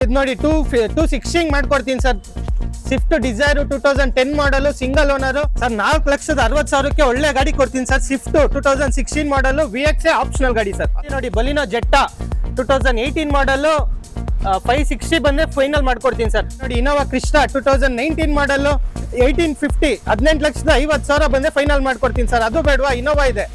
ಇದು ನೋಡಿ 260 ಮಾಡ್ಕೊಡ್ತೀನಿ sir. Swift Dzire 2010 model single owner sir. 4,60,000ಕ್ಕೆ ಒಳ್ಳೆ ಗಾಡಿ ಕೊಡ್ತೀನಿ sir. Swift 2016 model VX optional ಗಾಡಿ ಸರ್. ನೋಡಿ ಬಲಿನೋ ಜೆಟ್ಟಾ 2018 ಮಾಡಲ್ 560 ಬಂದ್ರೆ ಫೈನಲ್ ಮಾಡ್ಕೊಡ್ತೀನಿ ಸರ್. ನೋಡಿ ಇನೋವಾ ಕ್ರಿಸ್ಟಾ 2019 ಮಾಡಲ್ 1850 18,50,000 ಬಂದ್ರೆ ಫೈನಲ್ ಮಾಡ್ಕೊಡ್ತೀನಿ ಸರ್. ಅದು ಬೇಡವಾ, ಇನೋವಾ ಇದೆ.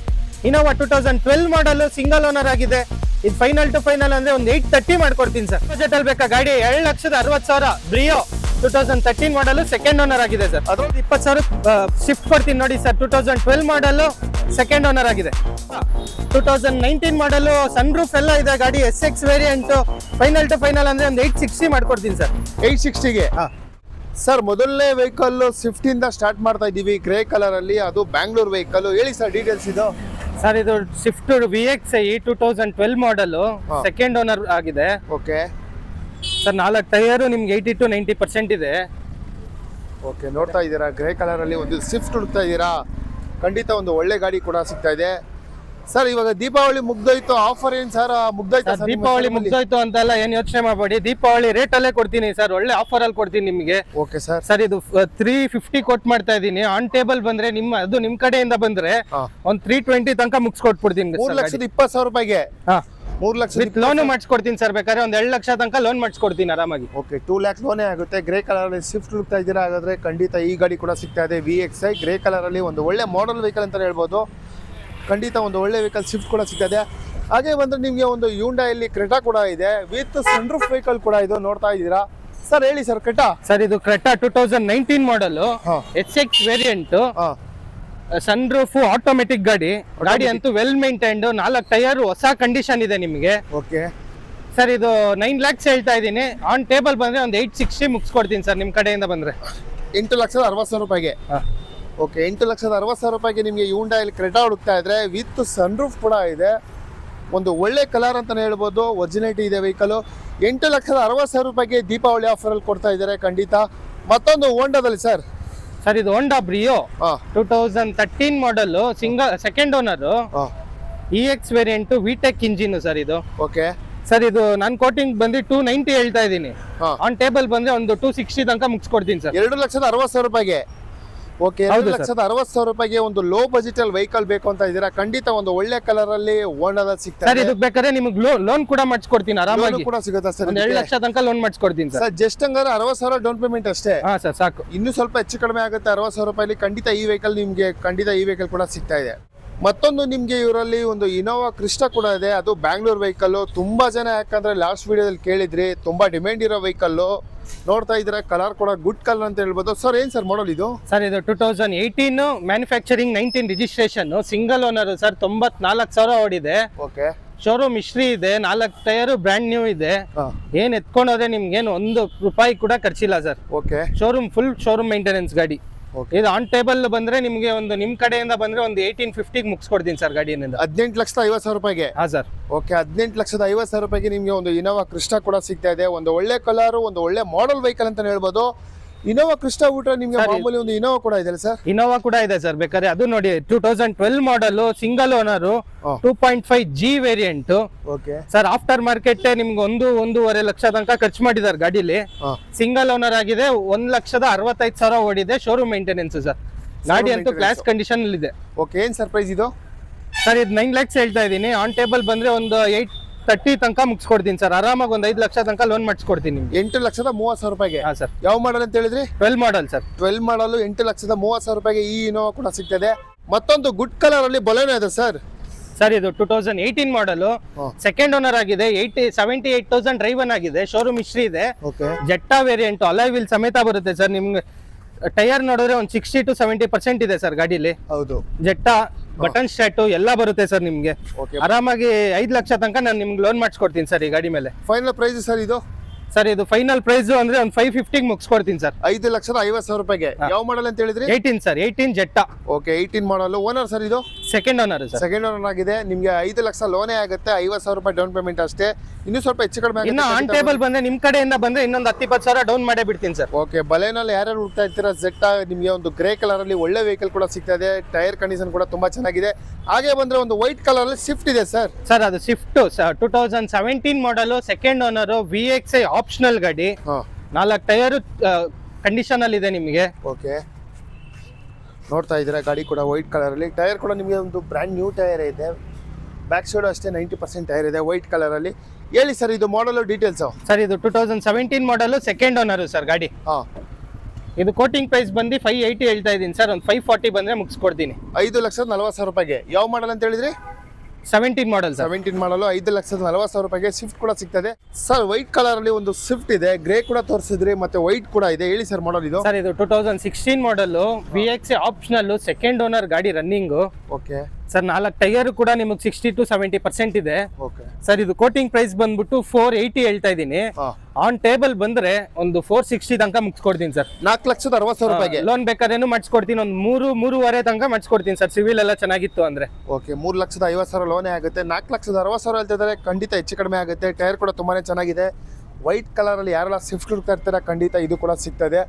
ಇನೋವಾ 2012 ಮಾಡಲ್ ಸಿಂಗಲ್ ಓನರ್ ಆಗಿದೆ. ಇದು ಫೈನಲ್ ಟು ಫೈನಲ್ ಅಂದ್ರೆ ಒಂದು 830 ಮಾಡ್ಕೊಡ್ತೀನಿ ಸರ್. ಬಜೆಟ್ ಅಲ್ಲಿ ಬೇಕಾ ಗಾಡಿ 7,60,000 ಬ್ರಿಯೋ 2013 ಮಾಡಲ್ ಸೆಕೆಂಡ್ ಓನರ್ ಆಗಿದೆ ಸರ್. ಅದು 20,000 ಶಿಫ್ಟ್ ಕೊಡ್ತೀನಿ ನೋಡಿ ಸರ್. 2012 ಮಾಡಲ್ ಸೆಕೆಂಡ್ ಓನರ್ ಆಗಿದೆ. 2019 ಮಾಡಲ್ ಸನ್ ರೂಫ್ ಎಲ್ಲ ಇದೆ ಗಾಡಿ. SX variant final to final ಅಂದ್ರೆ ಒಂದು 860 ಮಾಡ್ಕೊಡ್ತೀನಿ ಸರ್. 860ಗೆ ಸರ್. ಮೊದಲನೇ ವೆಹಿಕಲ್ ಸ್ವಿಫ್ಟ್ ಇಂದ ಸ್ಟಾರ್ಟ್ ಮಾಡ್ತಾ ಇದೀವಿ, ಗ್ರೇ ಕಲರ್ ಅಲ್ಲಿ. ಅದು ಬ್ಯಾಂಗ್ಳೂರ್ ವೆಹಿಕಲ್. ಹೇಳಿ ಸರ್ ಡೀಟೇಲ್ಸ್ ಇದು. ಸರ್ ಇದು Swift VX 2012 model second owner ಆಗಿದೆ. ಓಕೆ ಸರ್ 4 ಟೈರ್ ನಿಮ್ಗೆ 80 to 90% ಇದೆ. ಓಕೆ ನೋಡ್ತಾ ಇದ್ದೀರಾ, ಗ್ರೇ ಕಲರ್ ಅಲ್ಲಿ ಒಂದು ಸ್ವಿಫ್ಟ್ ಹುಡುಕ್ತಾ ಇದ್ದೀರಾ, ಖಂಡಿತ ಒಂದು ಒಳ್ಳೆ ಗಾಡಿ ಕೂಡ ಸಿಗ್ತಾ ಇದೆ ಸರ್. ಇವಾಗ ದೀಪಾವಳಿ ಮುಗ್ದೋಯ್ತು, ಆಫರ್ ಏನ್ ಸರ್ ಮುಗ್ದೋಯ್ತು? ದೀಪಾವಳಿ ಮುಗ್ದೋಯ್ತು ಅಂತೆಲ್ಲ ಏನ್ ಯೋಚನೆ ಮಾಡಬೇಡಿ. ದೀಪಾವಳಿ ರೇಟ್ ಅಲ್ಲೇ ಕೊಡ್ತೀನಿ ಸರ್. ಒಳ್ಳೆ ಆಫರ್ ಅಲ್ಲಿ ಕೊಡ್ತೀನಿ ನಿಮಗೆ. Okay sir. ಸರ್ ಇದು 350 ಕೊಟ್ ಮಾಡ್ತಾ ಇದೀನಿ. ಆನ್ ಟೇಬಲ್ ಬಂದ್ರೆ ಅದು ನಿಮ್ ಕಡೆಯಿಂದ ಬಂದ್ರೆ ಒಂದ್ 320 ತನಕ ಮುಗಿಸ್ಕೊಟ್ಬಿಡ್ತೀನಿ. 3,20,000 ರೂಪಾಯಿಗೆ 3 ಲಕ್ಷ ಲೋನ್ ಮಾಡಿಸ್ಕೊಡ್ತೀನಿ ಸರ್. ಬೇಕಾದ್ರೆ ಒಂದ್ 2 ಲಕ್ಷ ತನಕ ಲೋನ್ ಮಾಡಿಸ್ಕೊಡ್ತೀನಿ ಆರಾಮಾಗಿ. ಓಕೆ 2 ಲ್ಯಾಕ್ ಲೋನೇ ಆಗುತ್ತೆ. ಗ್ರೇ ಕಲರ್ ಅಲ್ಲಿ ಸ್ವಿಫ್ಟ್ ಹುಡುಕ್ತಾ ಇದ್ದೀರಾ ಹಾಗಾದ್ರೆ ಖಂಡಿತ ಈ ಗಾಡಿ ಕೂಡ ಸಿಗ್ತಾ ಇದೆ. VXI ಗ್ರೇ ಕಲರ್ ಅಲ್ಲಿ ಒಂದು ಒಳ್ಳೆ ಮಾಡೆಲ್ ವೆಹಿಕಲ್ ಅಂತ ಹೇಳ್ಬೋದು. ಖಂಡಿತ ಒಂದು ಒಳ್ಳೆ ವೆಹಿಕಲ್ ಸ್ವಿಫ್ಟ್ ಕೂಡ ಸಿಗ್ತಾ ಇದೆ. ಹಾಗೆ ಬಂದ್ರೆ ನಿಮಗೆ ಒಂದು ಹ್ಯುಂಡೈಯಲ್ಲಿ ಕ್ರೆಟಾ ಕೂಡ ಇದೆ ವಿತ್ ಸನ್ರೂಫ್ ವೆಹಿಕಲ್ ಕೂಡ ಇದು ನೋಡ್ತಾ ಇದ್ದೀರಾ ಸರ್. ಹೇಳಿ ಸರ್ ಕ್ರೆಟಾ. ಸರ್ ಇದು Creta 2019 model SX variant sunroof automatic ಗಾಡಿ. ಗಾಡಿ ಅಂತೂ ವೆಲ್ ಮೇಂಟೈನ್ಡ್. 4 ಟೈರ್ ಹೊಸ ಕಂಡೀಷನ್ ಇದೆ ನಿಮಗೆ. ಓಕೆ ಸರ್ ಇದು 9 lakhs ಹೇಳ್ತಾ ಇದ್ದೀನಿ. ಆನ್ ಟೇಬಲ್ ಬಂದ್ರೆ ಒಂದು 860 ಮುಗಿಸ್ಕೊಡ್ತೀನಿ ಸರ್ ನಿಮ್ ಕಡೆಯಿಂದ ಬಂದ್ರೆ. 8,60,000 ರೂಪಾಯಿಗೆ. ಓಕೆ 8,60,000 ರೂಪಾಯಿಗೆ ನಿಮಗೆ ಹ್ಯುಂಡೈಯಲ್ಲಿ ಕ್ರೆಟಾ ಹುಡುಕ್ತಾ ಇದ್ರೆ ವಿತ್ ಸನ್ರೂಫ್ ಕೂಡ ಇದೆ. ಒಂದು ಒಳ್ಳೆ ಕಲರ್ ಅಂತಾನೆ ಹೇಳ್ಬೋದು. ಒರಿಜಿನಿಟಿ ಇದೆ ವೆಹಿಕಲ್. 8,60,000 ರೂಪಾಯಿಗೆ ದೀಪಾವಳಿ ಆಫರ್ ಅಲ್ಲಿ ಕೊಡ್ತಾ ಇದ್ದಾರೆ ಖಂಡಿತ. ಮತ್ತೊಂದು ಹೋಂಡಾದಲ್ಲಿ ಸರ್. ಸರ್ ಇದು Honda Brio 2013 model second owner EX variant VTEC engine sir ಇದು. ಓಕೆ ಸರ್ ಇದು ನಾನು ಕೋಟಿಂಗ್ ಬಂದು 290 ಹೇಳ್ತಾ ಇದ್ದೀನಿ. ಆನ್ ಟೇಬಲ್ ಬಂದ್ರೆ ಒಂದು 260 ತನಕ ಮುಗಿಸ್ಕೊಡ್ತೀನಿ ಸರ್. 2,60,000 ರೂಪಾಯಿಗೆ. ಓಕೆ 2,60,000 ರೂಪಾಯಿಗೆ ಒಂದು ಲೋ ಬಜೆಟ್ ಅಲ್ಲಿ ವೆಹಿಕಲ್ ಬೇಕು ಅಂತ ಇದ್ದೀರಾ, ಖಂಡಿತ ಒಂದು ಒಳ್ಳೆ ಕಲರ್ ಅಲ್ಲಿ ಹೋಂಡಾದ ಸಿಗ್ತದೆ ಸರ್. ಇದಕ್ಕೆ ಬೇಕಾದ್ರೆ ನಿಮಗೆ ಲೋನ್ ಕೂಡ ಮಾಡಿಸ್ಕೊಡ್ತೀನಿ ಆರಾಮಾಗಿ. ಕೂಡ ಸಿಗುತ್ತಾ ಸರ್? 2 ಲಕ್ಷ ತನಕ ಲೋನ್ ಮಾಡಿಸ್ಕೊಡ್ತೀನಿ ಸರ್. ಜಸ್ಟ್ ಹಂಗಾರೆ 60,000 ಡೌನ್ ಪೇಮೆಂಟ್ ಅಷ್ಟೇ. ಹಾ ಸರ್ ಸಾಕು. ಇನ್ನೂ ಸ್ವಲ್ಪ ಹೆಚ್ಚು ಕಡಿಮೆ ಆಗುತ್ತೆ. 60,000 ರೂಪಾಯಿಲಿ ಖಂಡಿತ ಈ ವೆಹಿಕಲ್ ನಿಮ್ಗೆ ಖಂಡಿತ ಈ ವೆಹಿಕಲ್ ಕೂಡ ಸಿಗ್ತಾ ಇದೆ. ಮತ್ತೊಂದು ನಿಮ್ಗೆ ಇವರಲ್ಲಿ ಒಂದು ಇನೋವಾ ಕ್ರಿಸ್ಟಾ ಕೂಡ ಇದೆ. ಅದು ಬ್ಯಾಂಗ್ಳೂರ್ ವೆಹಿಕಲ್. ತುಂಬಾ ಜನ ಯಾಕಂದ್ರೆ ಲಾಸ್ಟ್ ವಿಡಿಯೋದಲ್ಲಿ ಕೇಳಿದ್ರಿ, ತುಂಬಾ ಡಿಮ್ಯಾಂಡ್ ಇರೋ ವೆಹಿಕಲ್. ನೋಡ್ತಾ ಇದ್ರೆ ಕಲರ್ ಕೂಡ ಗುಡ್ ಕಲರ್ ಅಂತ ಹೇಳ್ಬೋದು ಸರ್. ಏನ್ ಸರ್ ಮಾಡಲ್ ಇದು? ಸರ್ ಇದು 2018 manufacturing 19 registration single owner sir. 94,000 ಓಡಿದೆ. ಓಕೆ ಶೋರೂಮ್ ಹಿಸ್ಟ್ರಿ ಇದೆ. 4 ಟೈರ್ ಬ್ರ್ಯಾಂಡ್ ನ್ಯೂ ಇದೆ. ಏನ್ ಎತ್ಕೊಂಡೋದ್ರೆ ನಿಮ್ಗೇನು 1 ರೂಪಾಯಿ ಕೂಡ ಖರ್ಚಿಲ್ಲ sir. Okay showroom full showroom maintenance ಗಾಡಿ. ಇದು ಆನ್ ಟೇಬಲ್ ಬಂದ್ರೆ ನಿಮ್ಗೆ ಒಂದು ನಿಮ್ ಕಡೆಯಿಂದ ಬಂದ್ರೆ ಒಂದು 1850 ಮುಗಿಸ್ಕೊಡ್ತೀನಿ ಸರ್ ಗಾಡಿಯಿಂದ. 18,50,000 ರೂಪಾಯಿಗೆ. ಹಾ ಸರ್. ಓಕೆ 18,50,000 ರೂಪಾಯಿಗೆ ನಿಮ್ಗೆ ಒಂದು ಇನೋವಾ ಕ್ರಿಸ್ಟಾ ಕೂಡ ಸಿಗ್ತಾ ಇದೆ. ಒಂದು ಒಳ್ಳೆ ಕಲರ್, ಒಂದು ಒಳ್ಳೆ ಮಾಡೆಲ್ ವೆಹಿಕಲ್ ಅಂತ ಹೇಳ್ಬೋದು. ಇನೋವಾ ಕ್ರಿಸ್ಟಾ ಊಟ ನಿಮ್ಗೆ ಮಾಮೂಲಿ ಒಂದು ಇನೋವಾ ಕೂಡ ಇದೆ ಸರ್. ಇನೋವಾ ಕೂಡ ಇದೆ ಸರ್. ಬೇಕಾದ್ರೆ ಅದು ನೋಡಿ 2012 ಮಾಡಲ್ single owner 2.5G variant. Okay sir after market ನಿಮ್ಗೆ 1.5 ಲಕ್ಷ ತನಕ ಖರ್ಚು ಮಾಡಿದ್ದಾರೆ ಗಾಡಿಲಿ. ಸಿಂಗಲ್ ಓನರ್ ಆಗಿದೆ. 1,65,000 ಓಡಿದೆ. Showroom maintenance sir. ಗಾಡಿ ಅಂತೂ ಕ್ಲಾಸ್ ಕಂಡೀಷನ್ ಅಲ್ಲಿ ಇದೆ. ಓಕೆ ಏನ್ ಸರ್ಪ್ರೈಸ್ ಇದು ಸರ್? ಇದು 9 lakhs ಹೇಳ್ತಾ ಇದ್ದೀನಿ. ಆನ್ ಟೇಬಲ್ ಬಂದ್ರೆ ಒಂದು 830 ತನಕ ಮುಗಿಸ್ಕೊಡ್ತೀನಿ ಸರ್. ಆರಾಮಾಗಿ ಒಂದು 5 ಲಕ್ಷ ತನಕ ಲೋನ್ ಮಾಡಿಸ್ಕೊಡ್ತೀನಿ ನಿಮ್ಗೆ. 8,30,000 ರೂಪಾಯಿಗೆ. ಹಾ ಸರ್. ಯಾವ ಮಾಡಲ್ ಅಂತ ಹೇಳಿದ್ರಿ? 12 ಮಾಡಲ್ ಸರ್. 12 ಮಾಡಲ್ 8,30,000 ರೂಪಾಯಿಗೆ ಈ ಇನೋವಾ ಕೂಡ ಸಿಗ್ತದೆ. ಮತ್ತೊಂದು ಗುಡ್ ಕಲರ್ ಅಲ್ಲಿ ಬೊಲೆನೋ ಇದೆ ಸರ್. ಸರ್ ಇದು 2018 ಮಾಡಲ್ ಸೆಕೆಂಡ್ ಓನರ್ ಆಗಿದೆ. 78,000 ಡ್ರೈವನ್ ಆಗಿದೆ. ಶೋರೂಮ್ ಹಿಸ್ಟ್ರಿ ಇದೆ. ಜೆಟ್ಟಾ ವೇರಿಯಂಟ್ ಅಲಾಯ್ ವೀಲ್ ಸಮೇತ ಬರುತ್ತೆ ಸರ್. ನಿಮ್ಗೆ ಟೈರ್ ನೋಡಿದ್ರೆ ಒಂದು 60 to 70% ಇದೆ ಸರ್ ಗಾಡಿಲಿ. ಹೌದು ಜೆಟ್ಟಾ ಬಟನ್ ಸ್ಟಾರ್ಟ್ ಎಲ್ಲ ಬರುತ್ತೆ ಸರ್ ನಿಮ್ಗೆ. ಆರಾಮಾಗಿ 5 ಲಕ್ಷ ತನಕ ನಾನು ನಿಮ್ಗೆ ಲೋನ್ ಮಾಡಿಸ್ಕೊಡ್ತೀನಿ ಸರ್ ಈ ಗಾಡಿ ಮೇಲೆ. ಫೈನಲ್ ಪ್ರೈಸ್ ಸರ್ ಇದು? ಸರ್ ಇದು ಫೈನಲ್ ಪ್ರೈಸ್ ಅಂದ್ರೆ ಒಂದು 550 ಮುಗಿಸ್ಕೊಡ್ತೀನಿ ಸರ್. 5,50,000 ರೂಪಾಯಿಗೆ. ಯಾವ ಮಾಡಲ್ ಅಂತ ಹೇಳಿದ್ರಿ? 18 ಸರ್. 18 ಜೆಟ್ಟಾ. ಓಕೆ 18 ಮಾಡಲ್. ಓನರ್ ಸರ್ ಇದು? Second owner sir. Second owner ಆಗಿದೆ. ನಿಮಗೆ 5 ಲಕ್ಷ ಲೋನೇ ಆಗುತ್ತೆ, 50,000 ರೂಪಾಯಿ ಡೌನ್ ಪೇಮೆಂಟ್ ಅಷ್ಟೇ. ಇನ್ನೂ ಸ್ವಲ್ಪ ಹೆಚ್ಚು ಕಡಿಮೆ ಇನ್ನು ಆನ್ ಟೇಬಲ್ ಬಂದ್ರೆ ನಿಮ್ ಕಡೆಯಿಂದ ಬಂದ್ರೆ ಇನ್ನೊಂದು 10-20 ಡೌನ್ ಮಾಡೇ ಬಿಡ್ತೀನಿ ಸರ್. ಓಕೆ, ಬಲೆನಲ್ಲಿ ಯಾರ್ಯಾರು ಹುಡ್ತಾ ಇರ್ತೀರಾ ಜೆಟ್ಟಾ ನಿಮಗೆ ಒಂದು ಗ್ರೇ ಕಲರ್ ಅಲ್ಲಿ ಒಳ್ಳೆ ವೆಹಿಕಲ್ ಕೂಡ ಸಿಗ್ತಾ ಇದೆ. ಟೈರ್ ಕಂಡೀಷನ್ ಕೂಡ ತುಂಬಾ ಚೆನ್ನಾಗಿದೆ. ಹಾಗೆ ಬಂದ್ರೆ ಒಂದು ವೈಟ್ ಕಲರ್ ಅಲ್ಲಿ ಸ್ವಿಫ್ಟ್ ಇದೆ ಸರ್. ಸರ್ ಅದು ಸ್ವಿಫ್ಟ್ 2017 ಮಾಡಲು, ಸೆಕೆಂಡ್ ಓನರ್, VXI ಆಪ್ಷನಲ್ ಗಾಡಿ, 4 ಟೈರ್ ಕಂಡೀಷನ್ ಅಲ್ಲಿ ಇದೆ ನಿಮಗೆ. ಓಕೆ, ನೋಡ್ತಾ ಇದ್ದೀರಾ ಗಾಡಿ ಕೂಡ ವೈಟ್ ಕಲರ್ ಅಲ್ಲಿ. ಟೈರ್ ಕೂಡ ನಿಮಗೆ ಒಂದು ಬ್ರ್ಯಾಂಡ್ ನ್ಯೂ ಟೈರ್ ಇದೆ. ಬ್ಯಾಕ್ ಸೈಡ್ ಅಷ್ಟೇ 90% ಟೈರ್ ಇದೆ ವೈಟ್ ಕಲರ್ ಅಲ್ಲಿ. ಹೇಳಿ ಸರ್, ಇದು ಮಾಡಲ್ ಡೀಟೇಲ್ಸ್. ಸರ್ ಇದು 2017 ಮಾಡಲು, ಸೆಕೆಂಡ್ ಓನರ್ ಸರ್ ಗಾಡಿ. ಇದು ಕೋಟಿಂಗ್ ಪ್ರೈಸ್ ಬಂದು 580 ಹೇಳ್ತಾ ಇದೀನಿ ಸರ್. ಒಂದು 540 ಬಂದ್ರೆ ಮುಗಿಸ್ಕೊಡ್ತೀನಿ. 5,40,000 ರೂಪಾಯಿಗೆ. ಯಾವ ಮಾಡಲ್ ಅಂತ ಹೇಳಿದ್ರಿ? 17 ಮಾಡಲ್ ಸರ್. 17 ಮಾಡಲು 5,40,000 ರೂಪಾಯಿಗೆ ಸ್ವಿಫ್ಟ್ ಕೂಡ ಸಿಗ್ತದೆ ಸರ್. ವೈಟ್ ಕಲರ್ ಅಲ್ಲಿ ಒಂದು ಸ್ವಿಫ್ಟ್ ಇದೆ, ಗ್ರೇ ಕೂಡ ತೋರಿಸಿದ್ರಿ, ಮತ್ತೆ ವೈಟ್ ಕೂಡ ಇದೆ. ಹೇಳಿ ಸರ್ ಮಾಡಲ್ ಇದು. ಸರ್ ಇದು 2016 ಮಾಡಲ್, VXI ಆಪ್ಷನಲ್, ಸೆಕೆಂಡ್ ಓನರ್ ಗಾಡಿ ರನ್ನಿಂಗ್. ಓಕೆ ಸರ್ 4 ಟೈರ್ ಕೂಡ ನಿಮಗೆ 60 to 70% ಇದೆ. ಓಕೆ ಸರ್ ಇದು ಕೋಟಿಂಗ್ ಪ್ರೈಸ್ ಬಂದ್ಬಿಟ್ಟು 480 ಹೇಳ್ತಾ ಇದೀನಿ. ಆನ್ ಟೇಬಲ್ ಬಂದ್ರೆ ಒಂದು 460 ತನಕ ಮುಗಿಸ್ಕೊಡ್ತೀನಿ ಸರ್. 4,60,000 ರೂಪಾಯಿಗೆ ಲೋನ್ ಬೇಕಾದ್ರೇನು ಮಾಡಿಸ್ಕೊಡ್ತೀನಿ. ಒಂದು 3-3.5 ತನಕ ಮಾಡಿಸ್ಕೊಡ್ತೀನಿ ಸರ್, ಸಿವಿಲ್ ಎಲ್ಲ ಚೆನ್ನಾಗಿತ್ತು ಅಂದ್ರೆ. ಓಕೆ, 3,50,000 ಲೋನೇ ಆಗುತ್ತೆ. 4,60,000 ಹೇಳ್ತಿದ್ದಾರೆ, ಖಂಡಿತ ಹೆಚ್ಚು ಕಡಿಮೆ ಆಗುತ್ತೆ. ಟೈರ್ ಕೂಡ ತುಂಬಾನೇ ಚೆನ್ನಾಗಿದೆ. ವೈಟ್ ಕಲರ್ ಅಲ್ಲಿ ಯಾರೆಲ್ಲ ಸ್ವಿಫ್ಟ್ ಹುಡುಕ್ತಾ ಇರ್ತಾರೆ ಖಂಡಿತ ಇದು ಕೂಡ ಸಿಗ್ತದೆ.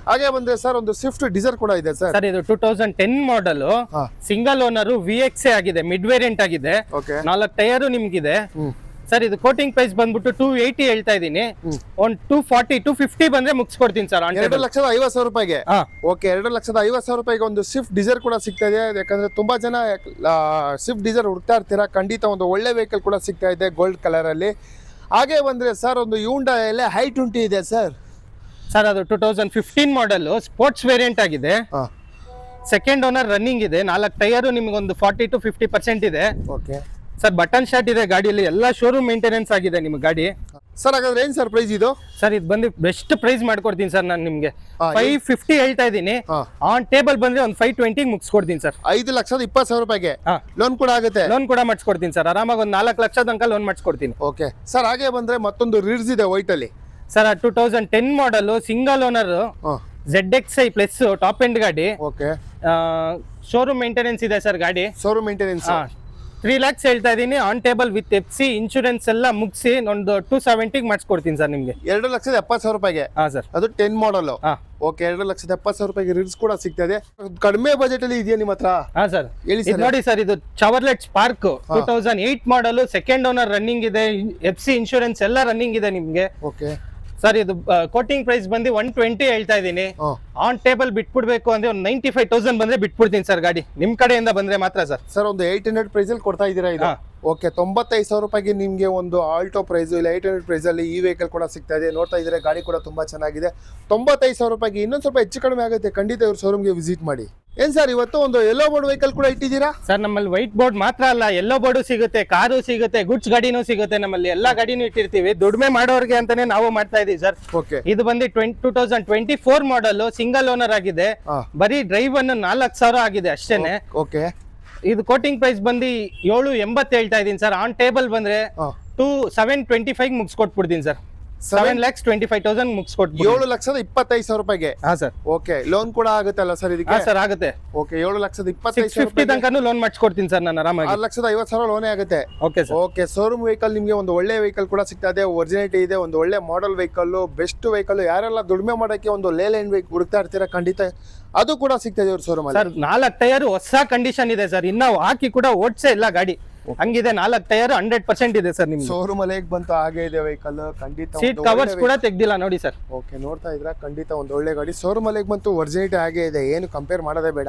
ಹಾಗೆ ಬಂದ್ರೆ ಸರ್ ಒಂದು ಸ್ವಿಫ್ಟ್ ಡಿಸೈರ್ ಕೂಡ ಇದೆ ಸರ್. ಸರ್ ಇದು 2010 ಮಾಡಲ್, ಸಿಂಗಲ್ ಓನರ್, VXI ಆಗಿದೆ, ಮಿಡ್ ವೇರಿಯಂಟ್ ಆಗಿದೆ. ಓಕೆ, 4 ಟೈರ್ ನಿಮ್ಗಿದೆ ಸರ್. ಇದು ಕೋಟಿಂಗ್ ಪ್ರೈಸ್ ಬಂದ್ಬಿಟ್ಟು 280 ಹೇಳ್ತಾ ಇದೀನಿ. ಒಂದು 240-250 ಬಂದ್ರೆ ಮುಗಿಸ್ಕೊಡ್ತೀನಿ ಸರ್. 2,50,000 ರೂಪಾಯಿಗೆ. ಓಕೆ, 2,50,000 ರೂಪಾಯಿಗೆ ಒಂದು ಸ್ವಿಫ್ಟ್ ಡಿಸೈರ್ ಕೂಡ ಸಿಗ್ತಾ ಇದೆ. ಯಾಕಂದ್ರೆ ತುಂಬಾ ಜನ ಸ್ವಿಫ್ಟ್ ಡಿಸೈರ್ ಹುಡುಕ್ತಾ ಇರ್ತೀರಾ, ಖಂಡಿತ ಒಂದು ಒಳ್ಳೆ ವೆಹಿಕಲ್ ಕೂಡ ಸಿಗ್ತಾ ಇದೆ ಗೋಲ್ಡ್ ಕಲರ್ ಅಲ್ಲಿ. ಹಾಗೆ ಬಂದ್ರೆ ಸರ್ ಒಂದು ಹ್ಯುಂಡೈ i20 ಇದೆ ಸರ್. ಸರ್ ಅದು 2015 ಮಾಡಲ್, ಸ್ಪೋರ್ಟ್ಸ್ ವೇರಿಯಂಟ್ ಆಗಿದೆ. ಸೆಕೆಂಡ್ ಓನರ್ ರನ್ನಿಂಗ್ ಇದೆ. 4 ಟೈರ್ ನಿಮ್ಗೆ ಒಂದು 40-50% ಇದೆ. ಓಕೆ ಸರ್ ಬಟನ್ ಶಾಟ್ ಇದೆ ಗಾಡಿಯಲ್ಲಿ, ಎಲ್ಲ ಶೋರೂಮ್ ಮೇಂಟೆನೆನ್ಸ್ ಆಗಿದೆ ನಿಮ್ಮ ಗಾಡಿ. ಸರ್ ಹಾಗಾದ್ರೆ ಏನ್ ಸರ್ ಪ್ರೈಸ್ ಇದು? ಸರ್ ಇದು ಬಂದು ಬೆಸ್ಟ್ ಪ್ರೈಸ್ ಮಾಡ್ಕೊಡ್ತೀನಿ ಸರ್. ನಾನು ನಿಮ್ಗೆ 550 ಹೇಳ್ತಾ ಇದ್ದೀನಿ. ಆನ್ ಟೇಬಲ್ ಬಂದ್ರೆ ಒಂದು 520 ಮುಗಿಸ್ಕೊಡ್ತೀನಿ ಸರ್. 5,20,000 ರೂಪಾಯಿಗೆ ಲೋನ್ ಕೂಡ ಆಗುತ್ತೆ. ಲೋನ್ ಕೂಡ ಮಾಡಿಸ್ಕೊಡ್ತೀನಿ ಸರ್. ಆರಾಮಾಗಿ ಒಂದು 4 ಲಕ್ಷ ತನಕ ಲೋನ್ ಮಾಡಿಸ್ಕೊಡ್ತೀನಿ. ಓಕೆ ಸರ್, ಹಾಗೆ ಬಂದ್ರೆ ಮತ್ತೊಂದು ರಿಡ್ಸ್ ಇದೆ ವೈಟ್ ಅಲ್ಲಿ sir. 2010 model, single owner, ZXI plus, top end ಗಾಡಿ. ಓಕೆ, ಶೋರೂಮ್ ಮೇಂಟೆನೆನ್ಸ್ ಇದೆ ಸರ್ ಗಾಡಿ. ಶೋರೂಮ್ ಮೇಂಟೆನೆನ್ಸ್ 3 lakhs ಹೇಳ್ತಾ ಇದೀನಿ. On table with FC insurance ಎಲ್ಲ ಮುಗಿಸಿ ಒಂದು 270 ಮಾಡಿಸ್ಕೊಡ್ತೀನಿ ಸರ್ ನಿಮ್ಗೆ. 2,70,000 ರೂಪಾಯಿಗೆ. ಹಾ ಸರ್, ಅದು 10 ಮಾಡಲ್. ಓಕೆ, 2,70,000 ರೂಪಾಯಿಗೆ ರಿಡ್ಸ್ ಕೂಡ ಸಿಗ್ತದೆ. ಕಡಿಮೆ ಬಜೆಟ್ ಅಲ್ಲಿ ಇದೆಯಾ ನಿಮ್ಮ ಹತ್ರ? ಹಾ ಸರ್, ಹೇಳಿ ಸರ್. ನೋಡಿ ಸರ್, ಇದು ಚವರ್ಲೆಟ್ ಸ್ಪಾರ್ಕ್ 2008 ಮಾಡಲ್, ಸೆಕೆಂಡ್ ಓನರ್ ರನ್ನಿಂಗ್ ಇದೆ, FC ಇನ್ಶೂರೆನ್ಸ್ ಎಲ್ಲ ರನ್ನಿಂಗ್ ಇದೆ ನಿಮ್ಗೆ. ಓಕೆ ಸರ್ ಇದು ಕೋಟಿಂಗ್ ಪ್ರೈಸ್ ಬಂದು 120 ಹೇಳ್ತಾ ಇದೀನಿ. ಆನ್ ಟೇಬಲ್ ಬಿಟ್ಬಿಡ್ಬೇಕು ಅಂದ್ರೆ ಒಂದು 95,000 ಬಂದ್ರೆ ಬಿಟ್ಬಿಡ್ತೀನಿ ಸರ್ ಗಾಡಿ, ನಿಮ್ ಕಡೆಯಿಂದ ಬಂದ್ರೆ ಮಾತ್ರ ಸರ್. ಸರ್ ಒಂದು 800 ಪ್ರೈಸ್ ಅಲ್ಲಿ ಕೊಡ್ತಾ ಇದ್ದೀರಾ ಇದು? ಓಕೆ, 95,000 ರೂಪಾಯಿಗೆ ನಿಮಗೆ ಒಂದು ಆಲ್ಟೋ ಪ್ರೈಸ್ ಇಲ್ಲ 800 ಪ್ರೈಸ್ ಅಲ್ಲಿ ಈ ವೆಹಿಕಲ್ ಕೂಡ ಸಿಗ್ತಾ ಇದೆ. ನೋಡ್ತಾ ಇದ್ರೆ ಗಾಡಿ ಕೂಡ ತುಂಬಾ ಚೆನ್ನಾಗಿದೆ. 95,000 ರೂಪಾಯಿಗೆ ಇನ್ನೊಂದು ಸ್ವಲ್ಪ ಹೆಚ್ಚು ಕಡಿಮೆ ಆಗುತ್ತೆ. ಖಂಡಿತ ಇವ್ರ ಶೋರೂಮ್ಗೆ ವಿಸಿಟ್ ಮಾಡಿ. ಏನ್ ಸರ್ ಇವತ್ತು ಒಂದು ಯೆಲ್ಲೋ ಬೋರ್ಡ್ ವೆಹಿಕಲ್ ಕೂಡ ಇಟ್ಟಿದ್ದೀರಾ? ಸರ್ ನಮ್ಮಲ್ಲಿ ವೈಟ್ ಬೋರ್ಡ್ ಮಾತ್ರ ಅಲ್ಲ, ಯೆಲ್ಲೋ ಬೋರ್ಡು ಸಿಗುತ್ತೆ, ಕಾರು ಸಿಗುತ್ತೆ, ಗುಡ್ಸ್ ಗಾಡಿನೂ ಸಿಗುತ್ತೆ. ನಮ್ಮಲ್ಲಿ ಎಲ್ಲಾ ಗಾಡಿನೂ ಇಟ್ಟಿರ್ತೀವಿ. ದುಡಿಮೆ ಮಾಡೋರ್ಗೆ ಅಂತಾನೆ ನಾವು ಮಾಡ್ತಾ ಇದೀವಿ ಸರ್. ಓಕೆ, ಇದು ಬಂದು 2024 ಮಾಡಲ್, ಸಿಂಗಲ್ ಓನರ್ ಆಗಿದೆ. ಬರೀ ಡ್ರೈವ್ ಅನ್ನು 4,00,000 ಆಗಿದೆ ಅಷ್ಟೇನೆ. ಓಕೆ, ಇದು ಕೋಟಿಂಗ್ ಪ್ರೈಸ್ ಬಂದು 780 ಹೇಳ್ತಾ ಇದೀನಿ ಸರ್. ಆನ್ ಟೇಬಲ್ ಬಂದ್ರೆ 725 ಮುಗಿಸ್ಕೊಟ್ಬಿಡ್ತೀನಿ ಸರ್. 7,25,000 ಮುಗಿಸ್ಕೊಟ್ಬಿಡ್ತೀನಿ. 7,25,000 ರೂಪಾಯಿಗೆ. ಹಾ ಸರ್. ಓಕೆ, ಲೋನ್ ಕೂಡ ಆಗುತ್ತಲ್ಲ ಸರ್ ಇದಕ್ಕೆ? ಹಾ ಸರ್ ಆಗುತ್ತೆ. ಓಕೆ, 7,25,000 50 ತನಕ ಲೋನ್ ಮಾಡಿಸ್ಕೊಡ್ತೀನಿ ಸರ್ ನಾನು ಆರಾಮಾಗಿ. 6,50,000 ಲೋನೇ ಆಗುತ್ತೆ. Okay sir. Okay, showroom vehicle ನಿಮಗೆ ಒಂದು ಒಳ್ಳೆ ವೆಹಿಕಲ್ ಕೂಡ ಸಿಗ್ತಾ ಇದೆ. ಒರಿಜಿನಿಟಿ ಇದೆ, ಒಂದು ಒಳ್ಳೆ ಮಾಡೆಲ್ ವೆಹಿಕಲ್, ಬೆಸ್ಟ್ ವೆಹಿಕಲ್. ಯಾರೆಲ್ಲ ದುಡಿಮೆ ಮಾಡಕ್ಕೆ ಒಂದು ಲೇಲೈನ್ ವೆಹಿಕಲ್ ಹುಡುಕ್ತಾ ಇರ್ತೀರಾ ಖಂಡಿತ ಅದು ಕೂಡ ಸಿಗ್ತಾ ಇದೆ ಇವ್ರ ಶೋರೂಮ್ ಅಲ್ಲಿ. ಸರ್ 4 ಟೈರ್ ಹೊಸ ಕಂಡೀಷನ್ ಇದೆ ಸರ್. ಇನ್ನ ಹಾಕಿ ಕೂಡ ಓಡ್ಸೇ ಇಲ್ಲ ಗಾಡಿ, ಹಂಗಿದೆ. 4 ಟೈರ್ 100% ಇದೆ ಸರ್ ನಿಮ್ಗೆ. ಶೋರೂಮ್ ಅಲ್ಲಿ ಹೇಗೆ ಬಂತು ಹಾಗೆ ಇದೆ ವೆಹಿಕಲ್. ಖಂಡಿತ ಸೀಟ್ ಕವರ್ಸ್ ಕೂಡ ತೆಗ್ದಿಲ್ಲ ನೋಡಿ ಸರ್. ಓಕೆ, ನೋಡ್ತಾ ಇದ್ರ ಖಂಡಿತ ಒಂದು ಒಳ್ಳೆ ಗಾಡಿ. ಶೋರೂಮ್ ಅಲ್ಲಿ ಹೇಗೆ ಬಂತು ಒರಿಜಿನಿಟಿ ಹಾಗೆ ಇದೆ, ಏನು ಕಂಪೇರ್ ಮಾಡೋದೇ ಬೇಡ.